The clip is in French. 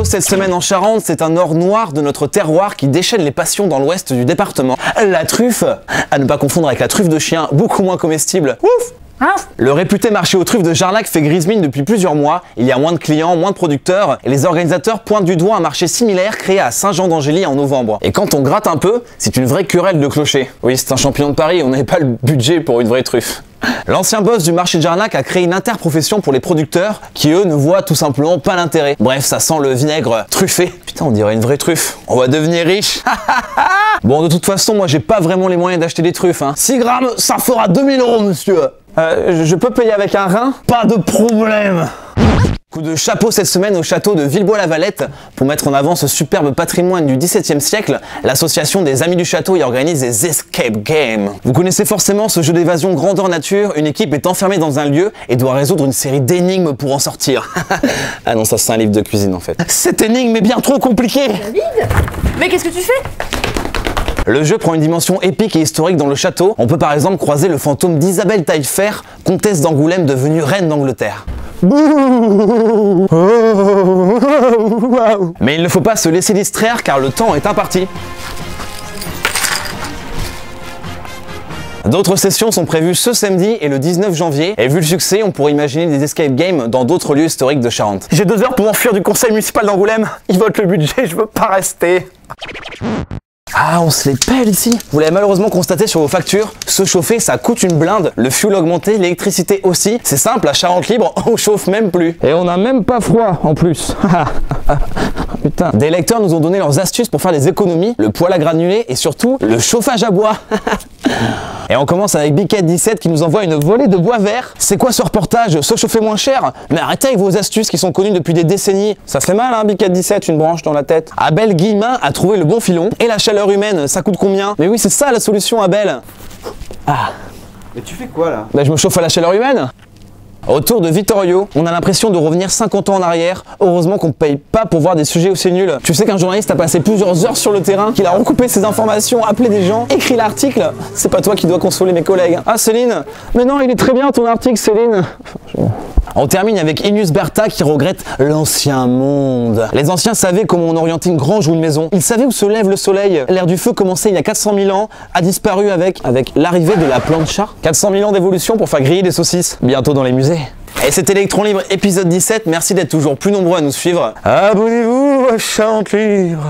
Cette semaine en Charente, c'est un or noir de notre terroir qui déchaîne les passions dans l'ouest du département. La truffe, à ne pas confondre avec la truffe de chien, beaucoup moins comestible. Ouf! Le réputé marché aux truffes de Jarlac fait grise mine depuis plusieurs mois. Il y a moins de clients, moins de producteurs, et les organisateurs pointent du doigt un marché similaire créé à Saint-Jean-d'Angély en novembre. Et quand on gratte un peu, c'est une vraie querelle de clocher. Oui, c'est un champignon de Paris, on n'avait pas le budget pour une vraie truffe. L'ancien boss du marché de Jarnac a créé une interprofession pour les producteurs qui eux ne voient tout simplement pas l'intérêt. Bref, ça sent le vinaigre truffé. Putain, on dirait une vraie truffe. On va devenir riche. Bon, de toute façon, moi j'ai pas vraiment les moyens d'acheter des truffes. 6 grammes, ça fera 2000 €, monsieur. Je peux payer avec un rein? Pas de problème. Coup de chapeau cette semaine au château de Villebois-la-Valette. Pour mettre en avant ce superbe patrimoine du XVIIe siècle, l'association des Amis du Château y organise des escape games. Vous connaissez forcément ce jeu d'évasion grandeur nature, une équipe est enfermée dans un lieu et doit résoudre une série d'énigmes pour en sortir. Ah non, ça c'est un livre de cuisine en fait. Cette énigme est bien trop compliquée. David, mais qu'est-ce que tu fais? Le jeu prend une dimension épique et historique dans le château. On peut par exemple croiser le fantôme d'Isabelle Taillefer, comtesse d'Angoulême devenue reine d'Angleterre. Mais il ne faut pas se laisser distraire car le temps est imparti. D'autres sessions sont prévues ce samedi et le 19 janvier, et vu le succès, on pourrait imaginer des escape games dans d'autres lieux historiques de Charente. J'ai 2 heures pour m'enfuir du conseil municipal d'Angoulême. Ils votent le budget, je veux pas rester. Ah, on se les pèle ici. Vous l'avez malheureusement constaté sur vos factures, se chauffer ça coûte une blinde, le fuel augmenté, l'électricité aussi. C'est simple, à Charente Libre, on chauffe même plus. Et on n'a même pas froid en plus. Putain. Des lecteurs nous ont donné leurs astuces pour faire des économies, le poêle à granulés et surtout le chauffage à bois. Et on commence avec Biquette 17 qui nous envoie une volée de bois vert. C'est quoi ce reportage? Se chauffer moins cher? Mais arrêtez avec vos astuces qui sont connues depuis des décennies. Ça fait mal hein, Biquette 17, une branche dans la tête. Abel Guillemin a trouvé le bon filon. Et la chaleur humaine, ça coûte combien? Mais oui, c'est ça la solution Abel. Ah. Mais tu fais quoi là? Bah je me chauffe à la chaleur humaine. Autour de Vittorio, on a l'impression de revenir 50 ans en arrière. Heureusement qu'on ne paye pas pour voir des sujets aussi nuls. Tu sais qu'un journaliste a passé plusieurs heures sur le terrain, qu'il a recoupé ses informations, appelé des gens, écrit l'article. C'est pas toi qui dois consoler mes collègues. Ah Céline? Mais non, il est très bien ton article Céline. On termine avec Inius Bertha qui regrette l'ancien monde. Les anciens savaient comment on orientait une grange ou une maison. Ils savaient où se lève le soleil. L'ère du feu commençait il y a 400 000 ans, a disparu avec l'arrivée de la plancha. 400 000 ans d'évolution pour faire griller des saucisses. Bientôt dans les musées. Et c'était Electron Libre épisode 17. Merci d'être toujours plus nombreux à nous suivre. Abonnez-vous à Charente Libre.